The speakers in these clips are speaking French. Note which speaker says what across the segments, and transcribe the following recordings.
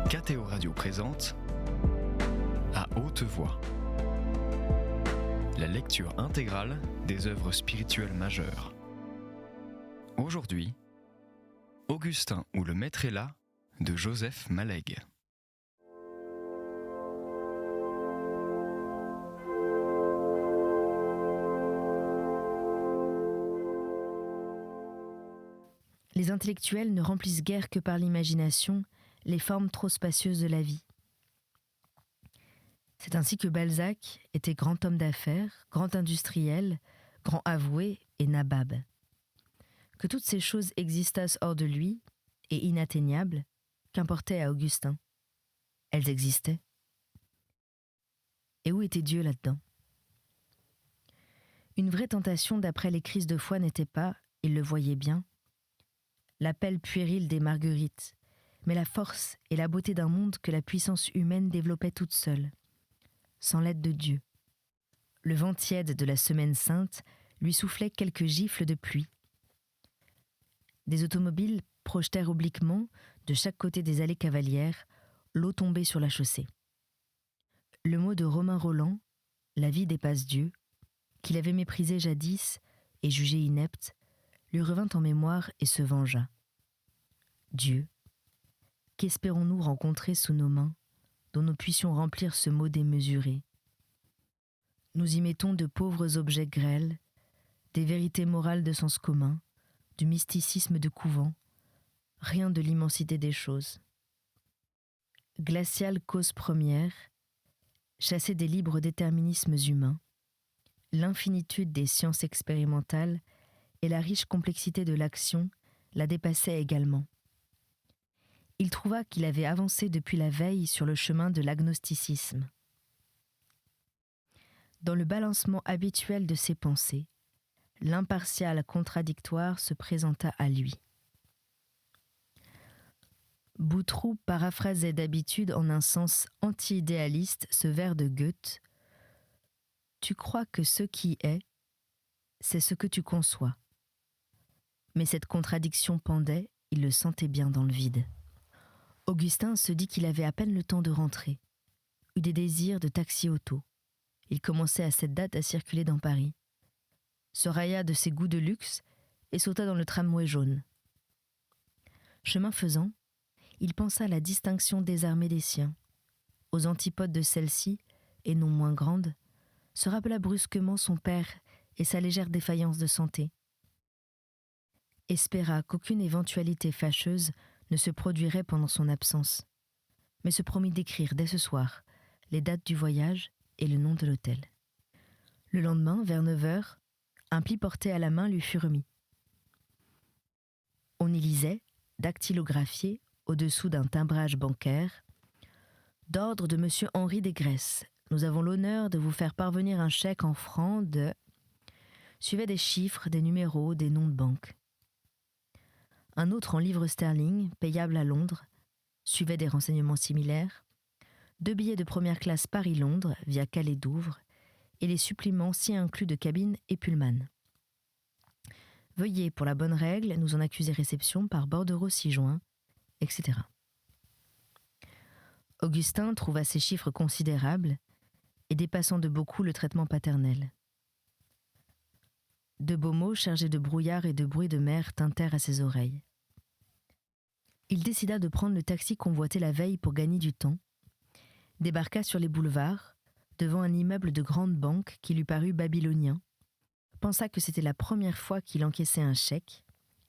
Speaker 1: KTO Radio présente À haute voix, la lecture intégrale des œuvres spirituelles majeures. Aujourd'hui, Augustin ou le Maître est là de Joseph Malègue.
Speaker 2: Les intellectuels ne remplissent guère que par l'imagination les formes trop spacieuses de la vie. C'est ainsi que Balzac était grand homme d'affaires, grand industriel, grand avoué et nabab. Que toutes ces choses existassent hors de lui et inatteignables, qu'importait à Augustin. Elles existaient. Et où était Dieu là-dedans ? Une vraie tentation d'après les crises de foi n'était pas, il le voyait bien, l'appel puéril des marguerites, mais la force et la beauté d'un monde que la puissance humaine développait toute seule, sans l'aide de Dieu. Le vent tiède de la semaine sainte lui soufflait quelques gifles de pluie. Des automobiles projetèrent obliquement, de chaque côté des allées cavalières, l'eau tombée sur la chaussée. Le mot de Romain Rolland, « La vie dépasse Dieu », qu'il avait méprisé jadis et jugé inepte, lui revint en mémoire et se vengea. Dieu, qu'espérons-nous rencontrer sous nos mains, dont nous puissions remplir ce mot démesuré ? Nous y mettons de pauvres objets grêles, des vérités morales de sens commun, du mysticisme de couvent, rien de l'immensité des choses. Glaciale cause première, chassée des libres déterminismes humains, l'infinitude des sciences expérimentales et la riche complexité de l'action la dépassaient également. Il trouva qu'il avait avancé depuis la veille sur le chemin de l'agnosticisme. Dans le balancement habituel de ses pensées, l'impartial contradictoire se présenta à lui. Boutroux paraphrasait d'habitude en un sens anti-idéaliste ce vers de Goethe : « Tu crois que ce qui est, c'est ce que tu conçois. » Mais cette contradiction pendait, il le sentait bien dans le vide. Augustin se dit qu'il avait à peine le temps de rentrer, eut des désirs de taxi-auto. Il commençait à cette date à circuler dans Paris. Se railla de ses goûts de luxe et sauta dans le tramway jaune. Chemin faisant, il pensa à la distinction désarmée des siens, aux antipodes de celle-ci, et non moins grande, se rappela brusquement son père et sa légère défaillance de santé. Espéra qu'aucune éventualité fâcheuse ne se produirait pendant son absence, mais se promit d'écrire dès ce soir les dates du voyage et le nom de l'hôtel. Le lendemain, vers 9h, un pli porté à la main lui fut remis. On y lisait, dactylographié, au-dessous d'un timbrage bancaire, « D'ordre de M. Henri Desgresses, nous avons l'honneur de vous faire parvenir un chèque en francs de... » Suivaient des chiffres, des numéros, des noms de banque. Un autre en livres sterling, payable à Londres, suivait des renseignements similaires, 2 billets de première classe Paris-Londres via Calais-Douvres et les suppléments si inclus de cabine et Pullman. Veuillez, pour la bonne règle, nous en accuser réception par bordereau 6 juin, etc. Augustin trouva ces chiffres considérables et dépassant de beaucoup le traitement paternel. De beaux mots chargés de brouillard et de bruit de mer tintèrent à ses oreilles. Il décida de prendre le taxi convoité la veille pour gagner du temps, débarqua sur les boulevards, devant un immeuble de grande banque qui lui parut babylonien, pensa que c'était la première fois qu'il encaissait un chèque,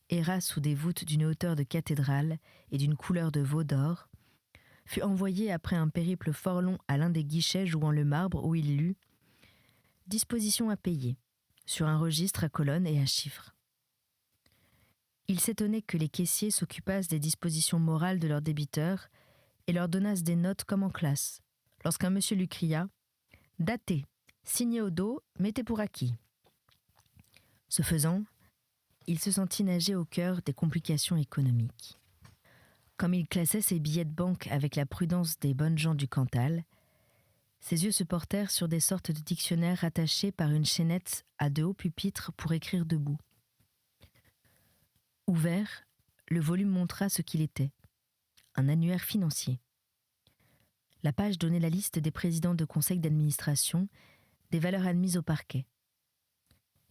Speaker 2: erra sous des voûtes d'une hauteur de cathédrale et d'une couleur de veau d'or, fut envoyé après un périple fort long à l'un des guichets jouant le marbre où il lut « Disposition à payer » sur un registre à colonnes et à chiffres. Il s'étonnait que les caissiers s'occupassent des dispositions morales de leurs débiteurs et leur donnassent des notes comme en classe, lorsqu'un monsieur lui cria « Daté, signé au dos, mettez pour acquis ». Ce faisant, il se sentit nager au cœur des complications économiques. Comme il classait ses billets de banque avec la prudence des bonnes gens du Cantal, ses yeux se portèrent sur des sortes de dictionnaires rattachés par une chaînette à de hauts pupitres pour écrire debout. Ouvert, le volume montra ce qu'il était, un annuaire financier. La page donnait la liste des présidents de conseil d'administration, des valeurs admises au parquet.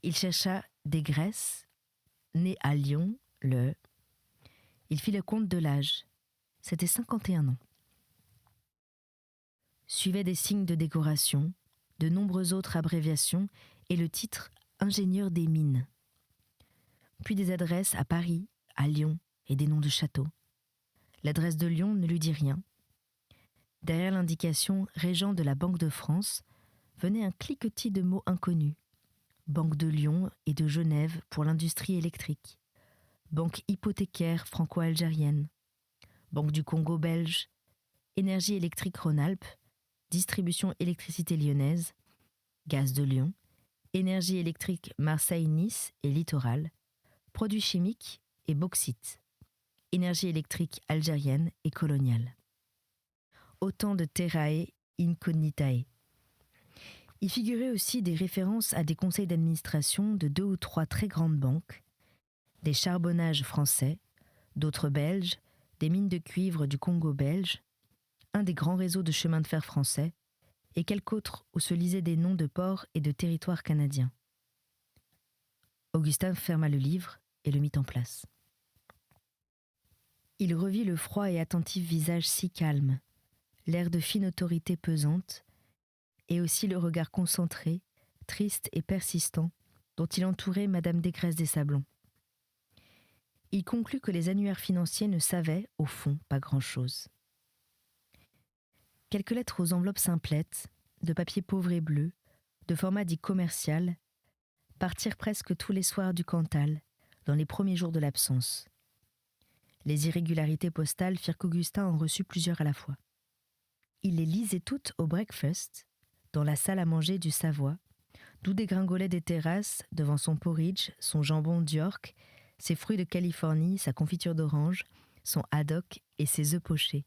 Speaker 2: Il chercha des Graisses, né à Lyon, le... Il fit le compte de l'âge. C'était 51 ans. Suivaient des signes de décoration, de nombreuses autres abréviations et le titre « Ingénieur des mines ». Puis des adresses à Paris, à Lyon et des noms de châteaux. L'adresse de Lyon ne lui dit rien. Derrière l'indication « Régent de la Banque de France » venait un cliquetis de mots inconnus. Banque de Lyon et de Genève pour l'industrie électrique. Banque hypothécaire franco-algérienne. Banque du Congo belge. Énergie électrique Rhône-Alpes. Distribution électricité lyonnaise. Gaz de Lyon. Énergie électrique Marseille-Nice et littoral. Produits chimiques et bauxite. Énergie électrique algérienne et coloniale. Autant de terrae incognitae. Y figuraient aussi des références à des conseils d'administration de 2 ou 3 très grandes banques, des charbonnages français, d'autres belges, des mines de cuivre du Congo belge, un des grands réseaux de chemins de fer français, et quelques autres où se lisaient des noms de ports et de territoires canadiens. Augustin ferma le livre et le mit en place. Il revit le froid et attentif visage si calme, l'air de fine autorité pesante, et aussi le regard concentré, triste et persistant dont il entourait Madame Desgraisses des Sablons. Il conclut que les annuaires financiers ne savaient, au fond, pas grand-chose. Quelques lettres aux enveloppes simplettes, de papier pauvre et bleu, de format dit commercial, partirent presque tous les soirs du Cantal, dans les premiers jours de l'absence. Les irrégularités postales firent qu'Augustin en reçut plusieurs à la fois. Il les lisait toutes au breakfast, dans la salle à manger du Savoie, d'où dégringolaient des terrasses devant son porridge, son jambon d'York, ses fruits de Californie, sa confiture d'orange, son haddock et ses œufs pochés.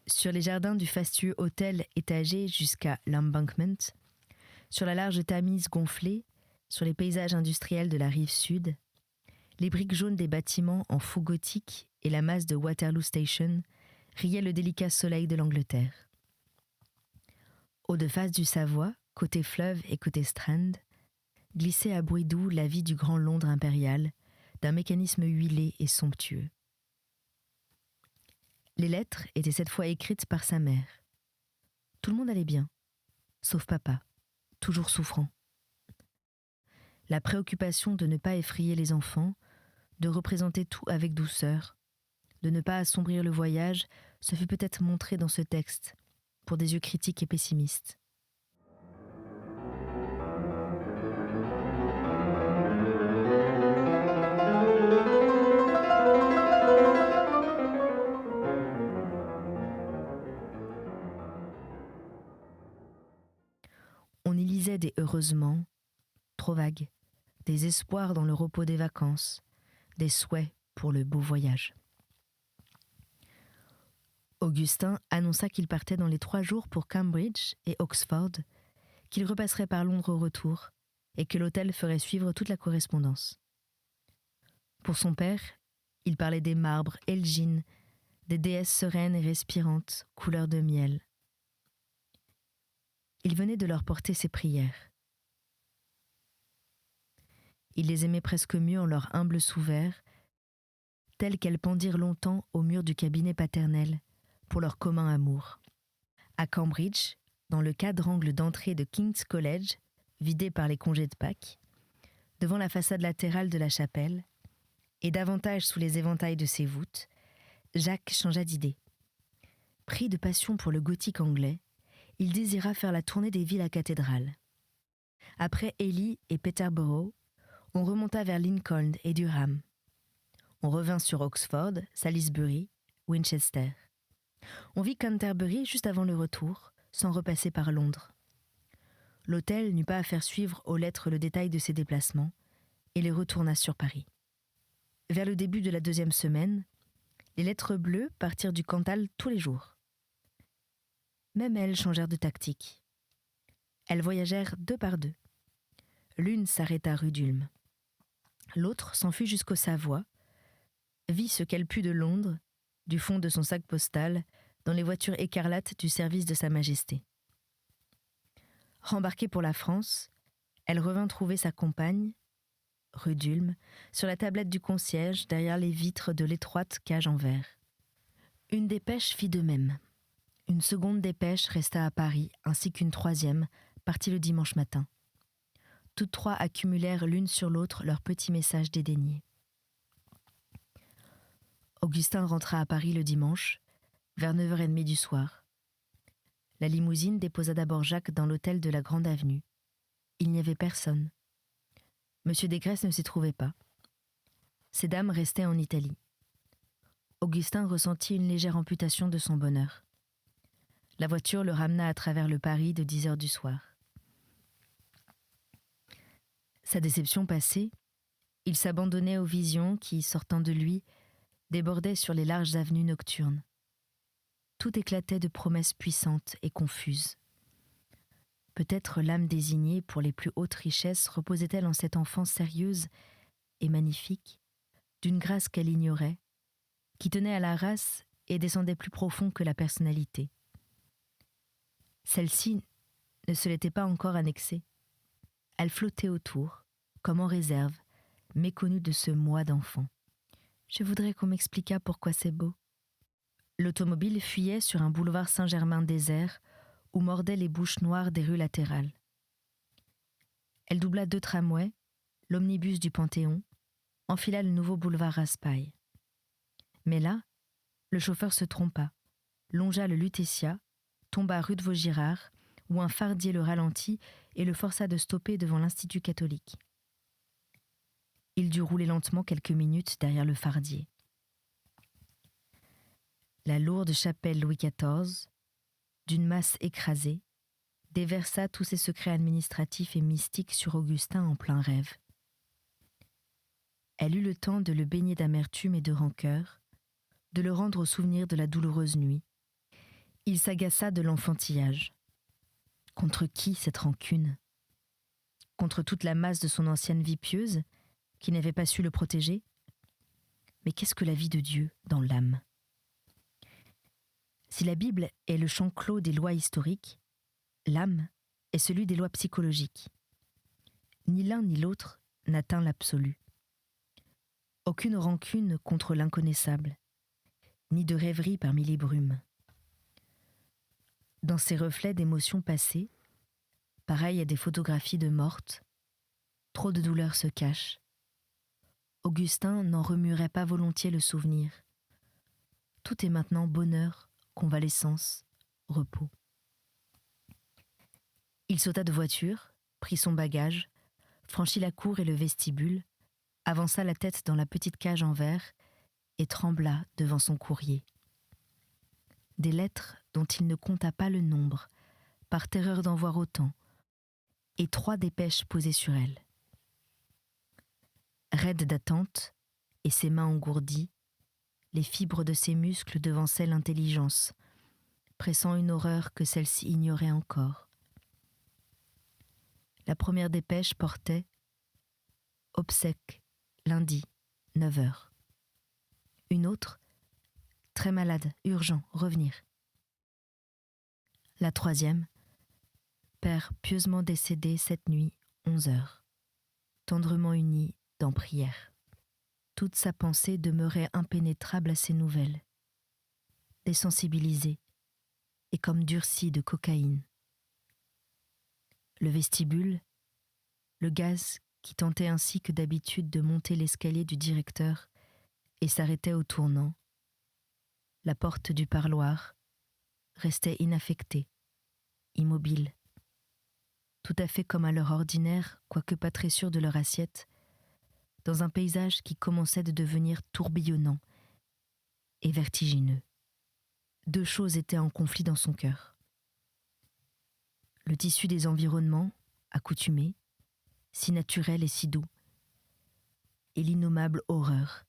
Speaker 2: Sur les jardins du fastueux hôtel étagé jusqu'à l'Embankment, sur la large Tamise gonflée, sur les paysages industriels de la rive sud, les briques jaunes des bâtiments en faux gothique et la masse de Waterloo Station riaient le délicat soleil de l'Angleterre. Au de face du Savoie, côté fleuve et côté Strand, glissait à bruit doux la vie du grand Londres impérial, d'un mécanisme huilé et somptueux. Les lettres étaient cette fois écrites par sa mère. Tout le monde allait bien, sauf papa, toujours souffrant. La préoccupation de ne pas effrayer les enfants, de représenter tout avec douceur, de ne pas assombrir le voyage, se fut peut-être montré dans ce texte, pour des yeux critiques et pessimistes. On y lisait des heureusement, trop vagues, des espoirs dans le repos des vacances, des souhaits pour le beau voyage. Augustin annonça qu'il partait dans les 3 jours pour Cambridge et Oxford, qu'il repasserait par Londres au retour et que l'hôtel ferait suivre toute la correspondance. Pour son père, il parlait des marbres Elgin, des déesses sereines et respirantes, couleur de miel. Il venait de leur porter ses prières. Il les aimait presque mieux en leur humble sous-verre, telles qu'elles pendirent longtemps au mur du cabinet paternel, pour leur commun amour. À Cambridge, dans le quadrangle d'entrée de King's College, vidé par les congés de Pâques, devant la façade latérale de la chapelle, et davantage sous les éventails de ses voûtes, Jacques changea d'idée. Pris de passion pour le gothique anglais, il désira faire la tournée des villes à cathédrales. Après Ely et Peterborough, on remonta vers Lincoln et Durham. On revint sur Oxford, Salisbury, Winchester. On vit Canterbury juste avant le retour, sans repasser par Londres. L'hôtel n'eut pas à faire suivre aux lettres le détail de ses déplacements, et les retourna sur Paris. Vers le début de la 2e semaine, les lettres bleues partirent du Cantal tous les jours. Même elles changèrent de tactique. Elles voyagèrent 2 par 2. L'une s'arrêta rue d'Ulm. L'autre s'enfuit jusqu'au Savoie, vit ce qu'elle put de Londres, du fond de son sac postal, dans les voitures écarlates du service de Sa Majesté. Rembarquée pour la France, elle revint trouver sa compagne, rue d'Ulm, sur la tablette du concierge derrière les vitres de l'étroite cage en verre. Une dépêche fit de même. Une seconde dépêche resta à Paris, ainsi qu'une troisième, partie le dimanche matin. Toutes trois accumulèrent l'une sur l'autre leurs petits messages dédaignés. Augustin rentra à Paris le dimanche, vers 9h30 du soir. La limousine déposa d'abord Jacques dans l'hôtel de la Grande Avenue. Il n'y avait personne. Monsieur Desgresses ne s'y trouvait pas. Ces dames restaient en Italie. Augustin ressentit une légère amputation de son bonheur. La voiture le ramena à travers le Paris de 10h du soir. Sa déception passée, il s'abandonnait aux visions qui, sortant de lui, débordaient sur les larges avenues nocturnes. Tout éclatait de promesses puissantes et confuses. Peut-être l'âme désignée pour les plus hautes richesses reposait-elle en cette enfance sérieuse et magnifique, d'une grâce qu'elle ignorait, qui tenait à la race et descendait plus profond que la personnalité. Celle-ci ne se l'était pas encore annexée. Elle flottait autour, comme en réserve, méconnue de ce moi d'enfant. Je voudrais qu'on m'expliquât pourquoi c'est beau. L'automobile fuyait sur un boulevard Saint-Germain désert où mordaient les bouches noires des rues latérales. Elle doubla 2 tramways, l'omnibus du Panthéon, enfila le nouveau boulevard Raspail. Mais là, le chauffeur se trompa, longea le Lutetia, tomba rue de Vaugirard, où un fardier le ralentit et le força de stopper devant l'Institut catholique. Il dut rouler lentement quelques minutes derrière le fardier. La lourde chapelle Louis XIV, d'une masse écrasée, déversa tous ses secrets administratifs et mystiques sur Augustin en plein rêve. Elle eut le temps de le baigner d'amertume et de rancœur, de le rendre au souvenir de la douloureuse nuit. Il s'agaça de l'enfantillage. Contre qui cette rancune ? Contre toute la masse de son ancienne vie pieuse, qui n'avait pas su le protéger ? Mais qu'est-ce que la vie de Dieu dans l'âme ? Si la Bible est le champ clos des lois historiques, l'âme est celui des lois psychologiques. Ni l'un ni l'autre n'atteint l'absolu. Aucune rancune contre l'inconnaissable, ni de rêverie parmi les brumes. Dans ces reflets d'émotions passées, pareils à des photographies de mortes, trop de douleurs se cachent. Augustin n'en remuerait pas volontiers le souvenir. Tout est maintenant bonheur, convalescence, repos. Il sauta de voiture, prit son bagage, franchit la cour et le vestibule, avança la tête dans la petite cage en verre et trembla devant son courrier. Des lettres dont il ne compta pas le nombre, par terreur d'en voir autant, et 3 dépêches posées sur elle. Raide d'attente, et ses mains engourdies, les fibres de ses muscles devançaient l'intelligence, pressant une horreur que celle-ci ignorait encore. La première dépêche portait « Obsèques, lundi, 9h ». Une autre « Très malade, urgent, revenir ». La troisième « Père pieusement décédé cette nuit, 11h, tendrement uni dans prière ». Toute sa pensée demeurait impénétrable à ces nouvelles, désensibilisée et comme durcie de cocaïne. Le vestibule, le gaz qui tentait ainsi que d'habitude de monter l'escalier du directeur et s'arrêtait au tournant, la porte du parloir restait inaffectée, immobile, tout à fait comme à l'heure ordinaire, quoique pas très sûre de leur assiette, dans un paysage qui commençait de devenir tourbillonnant et vertigineux. 2 choses étaient en conflit dans son cœur. Le tissu des environnements, accoutumé, si naturel et si doux, et l'innommable horreur,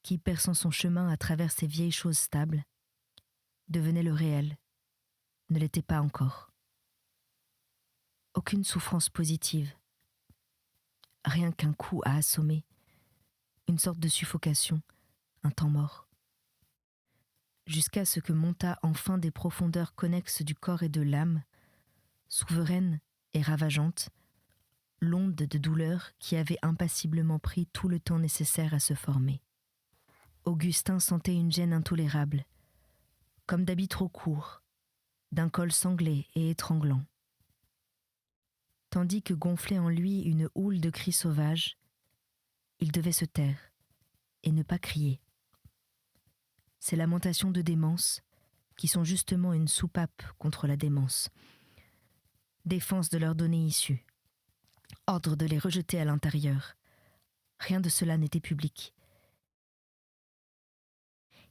Speaker 2: qui, perçant son chemin à travers ces vieilles choses stables, devenait le réel, ne l'était pas encore. Aucune souffrance positive, rien qu'un coup à assommer, une sorte de suffocation, un temps mort. jusqu'à ce que montât enfin des profondeurs connexes du corps et de l'âme, souveraine et ravageante, l'onde de douleur qui avait impassiblement pris tout le temps nécessaire à se former. Augustin sentait une gêne intolérable, comme d'habits trop courts, d'un col sanglé et étranglant. Tandis que gonflait en lui une houle de cris sauvages, il devait se taire et ne pas crier. Ces lamentations de démence, qui sont justement une soupape contre la démence. Défense de leur donner issue. Ordre de les rejeter à l'intérieur. Rien de cela n'était public.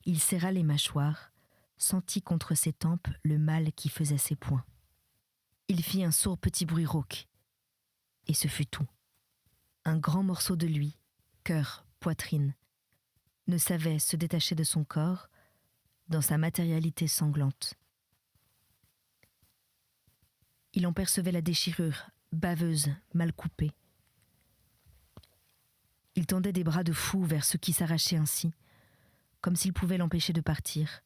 Speaker 2: Il serra les mâchoires, sentit contre ses tempes le mal qui faisait ses poings. Il fit un sourd petit bruit rauque, et ce fut tout. Un grand morceau de lui, cœur, poitrine, ne savait se détacher de son corps dans sa matérialité sanglante. Il en percevait la déchirure, baveuse, mal coupée. Il tendait des bras de fou vers ce qui s'arrachait ainsi, comme s'il pouvait l'empêcher de partir,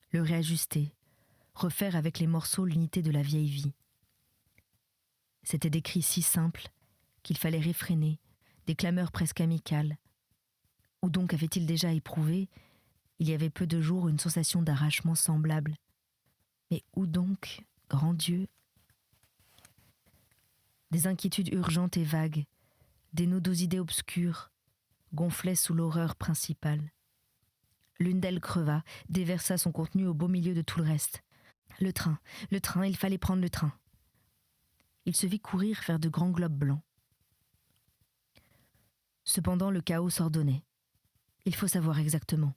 Speaker 2: le réajuster, refaire avec les morceaux l'unité de la vieille vie. C'étaient des cris si simples qu'il fallait réfréner, des clameurs presque amicales. Où donc avait-il déjà éprouvé, il y avait peu de jours, une sensation d'arrachement semblable? Mais où donc, grand Dieu? Des inquiétudes urgentes et vagues, des nodosités obscures, gonflaient sous l'horreur principale. L'une d'elles creva, déversa son contenu au beau milieu de tout le reste. Le train, il fallait prendre le train. Il se vit courir vers de grands globes blancs. Cependant, le chaos s'ordonnait. Il faut savoir exactement.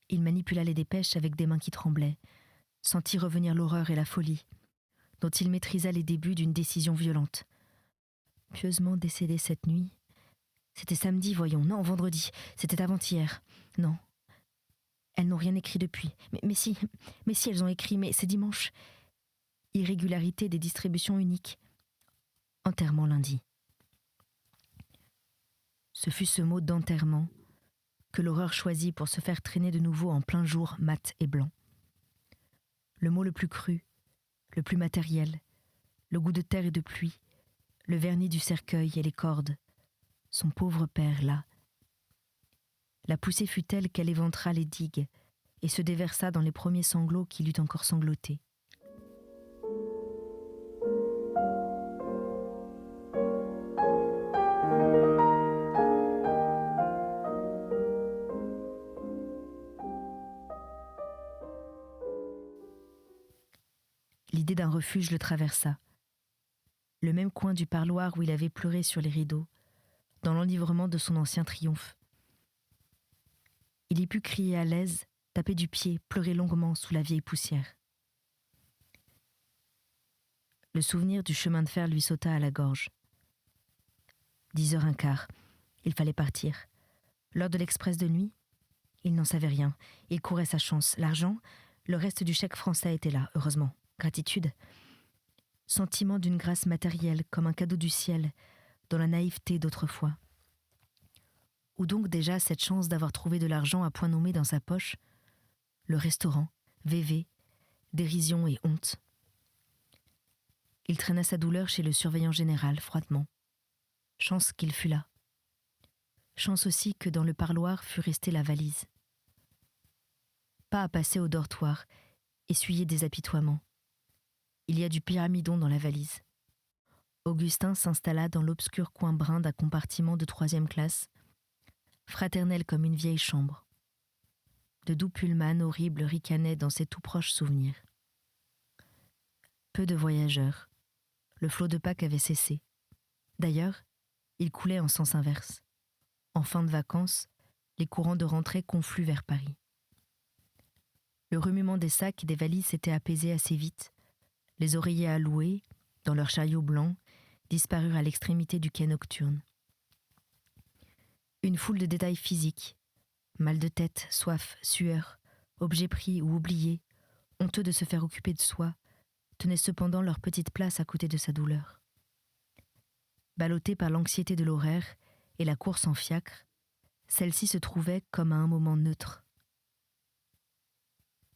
Speaker 2: Il manipula les dépêches avec des mains qui tremblaient, sentit revenir l'horreur et la folie, dont il maîtrisa les débuts d'une décision violente. Pieusement décédée cette nuit. C'était samedi, voyons. Non, vendredi. C'était avant-hier. Non. Elles n'ont rien écrit depuis. Mais si, elles ont écrit, mais c'est dimanche. Irrégularité des distributions uniques. Enterrement lundi. Ce fut ce mot d'enterrement que l'horreur choisit pour se faire traîner de nouveau en plein jour mat et blanc. Le mot le plus cru, le plus matériel, le goût de terre et de pluie, le vernis du cercueil et les cordes. Son pauvre père, là. La poussée fut telle qu'elle éventra les digues et se déversa dans les premiers sanglots qu'il eut encore sanglotés. L'idée d'un refuge le traversa. Le même coin du parloir où il avait pleuré sur les rideaux, dans l'enivrement de son ancien triomphe. Il y put crier à l'aise, taper du pied, pleurer longuement sous la vieille poussière. Le souvenir du chemin de fer lui sauta à la gorge. 10h15, il fallait partir. L'heure de l'express de nuit, il n'en savait rien. Il courait sa chance. L'argent, le reste du chèque français était là, heureusement. Gratitude. Sentiment d'une grâce matérielle, comme un cadeau du ciel, dans la naïveté d'autrefois. Ou donc déjà cette chance d'avoir trouvé de l'argent à point nommé dans sa poche? Le restaurant, VV, dérision et honte. Il traîna sa douleur chez le surveillant général, froidement. Chance qu'il fût là. Chance aussi que dans le parloir fût restée la valise. Pas à passer au dortoir, essuyer des apitoiements. Il y a du pyramidon dans la valise. Augustin s'installa dans l'obscur coin brun d'un compartiment de 3e classe, fraternel comme une vieille chambre. De doux pullman horribles ricanaient dans ses tout proches souvenirs. Peu de voyageurs. Le flot de Pâques avait cessé. D'ailleurs, il coulait en sens inverse. En fin de vacances, les courants de rentrée confluent vers Paris. Le remuement des sacs et des valises s'était apaisé assez vite. Les oreillers à louer, dans leurs chariots blancs, disparurent à l'extrémité du quai nocturne. Une foule de détails physiques, mal de tête, soif, sueur, objets pris ou oubliés, honteux de se faire occuper de soi, tenaient cependant leur petite place à côté de sa douleur. Ballottée par l'anxiété de l'horaire et la course en fiacre, celle-ci se trouvait comme à un moment neutre.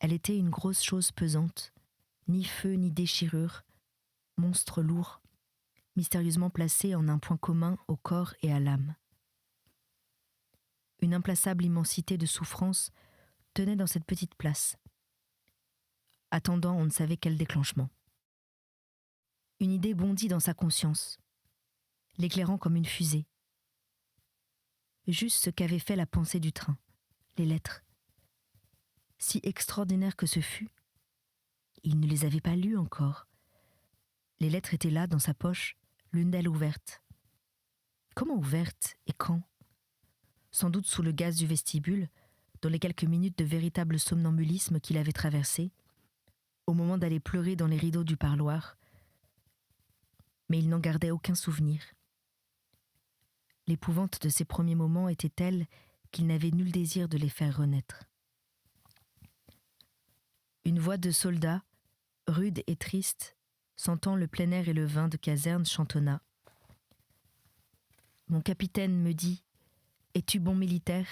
Speaker 2: Elle était une grosse chose pesante, ni feu ni déchirure, monstre lourd, mystérieusement placé en un point commun au corps et à l'âme. Une implaçable immensité de souffrance tenait dans cette petite place, attendant on ne savait quel déclenchement. Une idée bondit dans sa conscience, l'éclairant comme une fusée. Juste ce qu'avait fait la pensée du train, les lettres. Si extraordinaire que ce fût, il ne les avait pas lues encore. Les lettres étaient là, dans sa poche, l'une d'elles ouverte. Comment ouverte et quand ? Sans doute sous le gaz du vestibule, dans les quelques minutes de véritable somnambulisme qu'il avait traversé, au moment d'aller pleurer dans les rideaux du parloir. Mais il n'en gardait aucun souvenir. L'épouvante de ces premiers moments était telle qu'il n'avait nul désir de les faire renaître. Une voix de soldat, rude et triste, sentant le plein air et le vin de caserne, chantonna. « Mon capitaine me dit, es-tu bon militaire ?»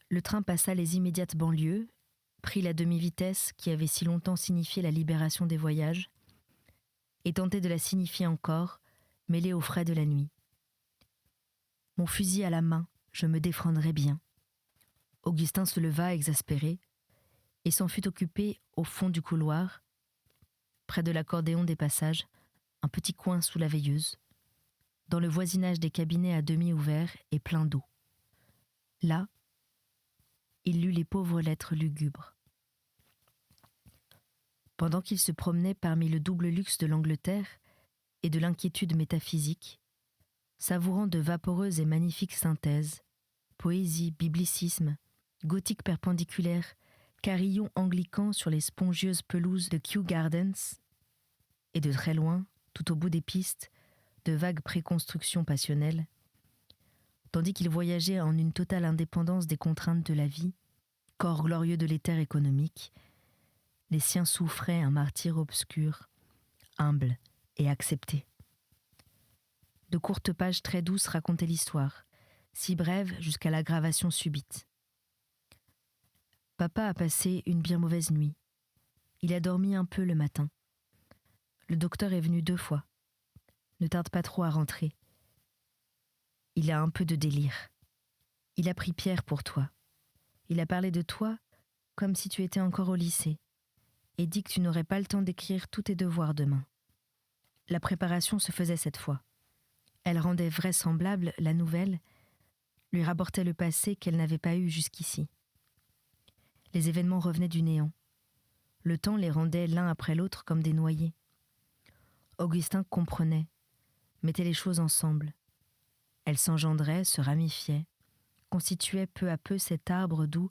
Speaker 2: Le train passa les immédiates banlieues, prit la demi-vitesse qui avait si longtemps signifié la libération des voyages, et tentait de la signifier encore, mêlée aux frais de la nuit. Mon fusil à la main, je me défendrai bien. Augustin se leva exaspéré, et s'en fut occupé au fond du couloir, près de l'accordéon des passages, un petit coin sous la veilleuse, dans le voisinage des cabinets à demi ouverts et pleins d'eau. Là, il lut les pauvres lettres lugubres. Pendant qu'il se promenait parmi le double luxe de l'Angleterre et de l'inquiétude métaphysique, savourant de vaporeuses et magnifiques synthèses, poésie, biblicisme, gothique perpendiculaire, carillon anglican sur les spongieuses pelouses de Kew Gardens, et de très loin, tout au bout des pistes, de vagues préconstructions passionnelles, tandis qu'il voyageait en une totale indépendance des contraintes de la vie, corps glorieux de l'éther économique, les siens souffraient un martyre obscur, humble et accepté. De courtes pages très douces racontaient l'histoire, si brève jusqu'à l'aggravation subite. Papa a passé une bien mauvaise nuit. Il a dormi un peu le matin. Le docteur est venu 2 fois. Ne tarde pas trop à rentrer. Il a un peu de délire. Il a pris Pierre pour toi. Il a parlé de toi comme si tu étais encore au lycée et dit que tu n'aurais pas le temps d'écrire tous tes devoirs demain. La préparation se faisait cette fois. Elle rendait vraisemblable la nouvelle, lui rapportait le passé qu'elle n'avait pas eu jusqu'ici. Les événements revenaient du néant. Le temps les rendait l'un après l'autre comme des noyés. Augustin comprenait, mettait les choses ensemble. Elles s'engendraient, se ramifiaient, constituaient peu à peu cet arbre d'où,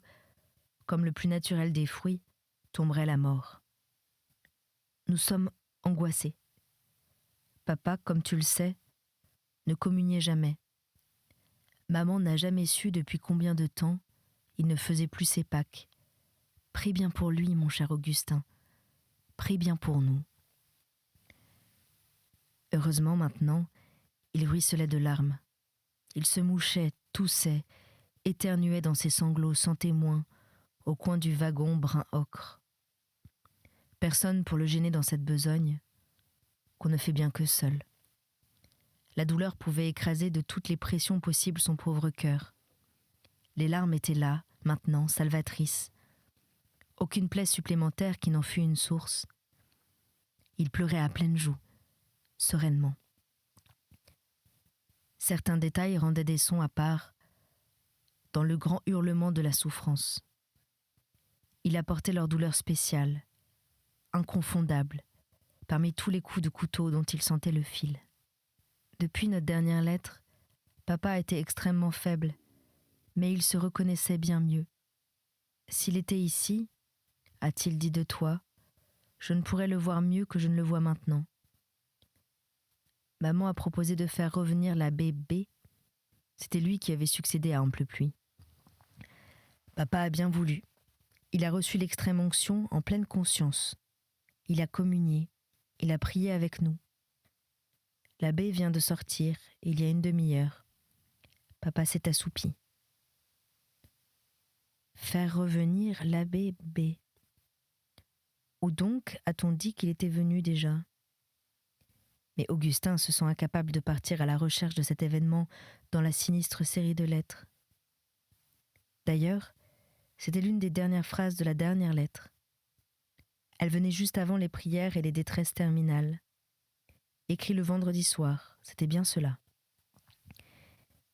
Speaker 2: comme le plus naturel des fruits, tomberait la mort. Nous sommes angoissés. Papa, comme tu le sais, ne communiait jamais. Maman n'a jamais su depuis combien de temps il ne faisait plus ses Pâques. Prie bien pour lui, mon cher Augustin. Prie bien pour nous. Heureusement, maintenant, il ruisselait de larmes. Il se mouchait, toussait, éternuait dans ses sanglots sans témoin, au coin du wagon brun ocre. Personne pour le gêner dans cette besogne, qu'on ne fait bien que seul. La douleur pouvait écraser de toutes les pressions possibles son pauvre cœur. Les larmes étaient là, maintenant, salvatrices. Aucune plaie supplémentaire qui n'en fût une source. Il pleurait à pleines joues, sereinement. Certains détails rendaient des sons à part, dans le grand hurlement de la souffrance. Il apportait leur douleur spéciale, inconfondable, parmi tous les coups de couteau dont il sentait le fil. Depuis notre dernière lettre, papa était extrêmement faible, mais il se reconnaissait bien mieux. S'il était ici, a-t-il dit de toi, je ne pourrais le voir mieux que je ne le vois maintenant. Maman a proposé de faire revenir l'abbé B. C'était lui qui avait succédé à Amplepuis. Papa a bien voulu. Il a reçu l'extrême onction en pleine conscience. Il a communié. Il a prié avec nous. L'abbé vient de sortir, il y a une demi-heure. Papa s'est assoupi. faire revenir l'abbé B. Où donc a-t-on dit qu'il était venu déjà ? Mais Augustin se sent incapable de partir à la recherche de cet événement dans la sinistre série de lettres. D'ailleurs, c'était l'une des dernières phrases de la dernière lettre. Elle venait juste avant les prières et les détresses terminales. Écrit le vendredi soir, c'était bien cela.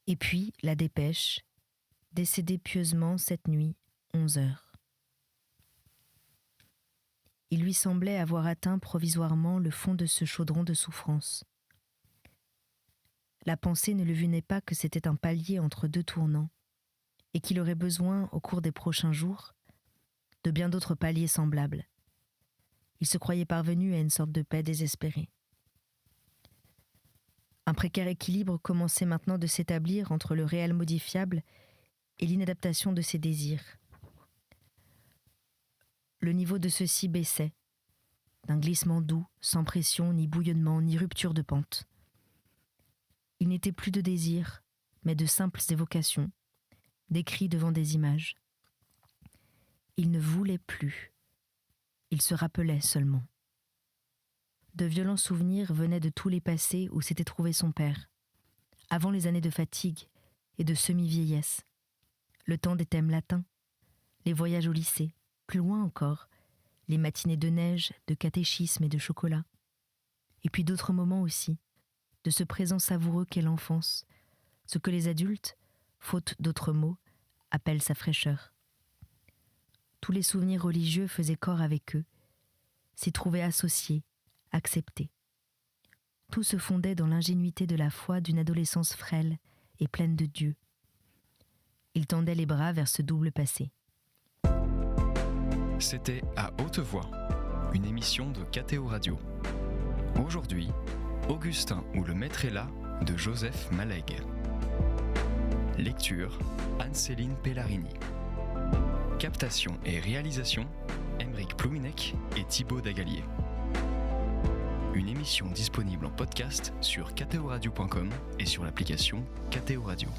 Speaker 2: Et puis, la dépêche, décédé pieusement cette nuit, 11h. Il lui semblait avoir atteint provisoirement le fond de ce chaudron de souffrance. La pensée ne lui venait pas que c'était un palier entre deux tournants, et qu'il aurait besoin, au cours des prochains jours, de bien d'autres paliers semblables. Il se croyait parvenu à une sorte de paix désespérée. Un précaire équilibre commençait maintenant de s'établir entre le réel modifiable et l'inadaptation de ses désirs. Le niveau de ceux-ci baissait, d'un glissement doux, sans pression, ni bouillonnement, ni rupture de pente. Il n'était plus de désirs, mais de simples évocations, des cris devant des images. Il ne voulait plus, il se rappelait seulement. De violents souvenirs venaient de tous les passés où s'était trouvé son père, avant les années de fatigue et de semi-vieillesse, le temps des thèmes latins, les voyages au lycée, plus loin encore, les matinées de neige, de catéchisme et de chocolat. Et puis d'autres moments aussi, de ce présent savoureux qu'est l'enfance, ce que les adultes, faute d'autres mots, appellent sa fraîcheur. Tous les souvenirs religieux faisaient corps avec eux, s'y trouvaient associés, acceptés. Tout se fondait dans l'ingénuité de la foi d'une adolescence frêle et pleine de Dieu. Il tendait les bras vers ce double passé.
Speaker 1: C'était À haute voix, une émission de KTO Radio. Aujourd'hui, Augustin ou le maître est là de Joseph Malègue. Lecture, Anne-Céline Pellarini. Captation et réalisation, Aymeric Plouinec et Thibaut Dagalier. Une émission disponible en podcast sur ktoradio.com et sur l'application KTO Radio.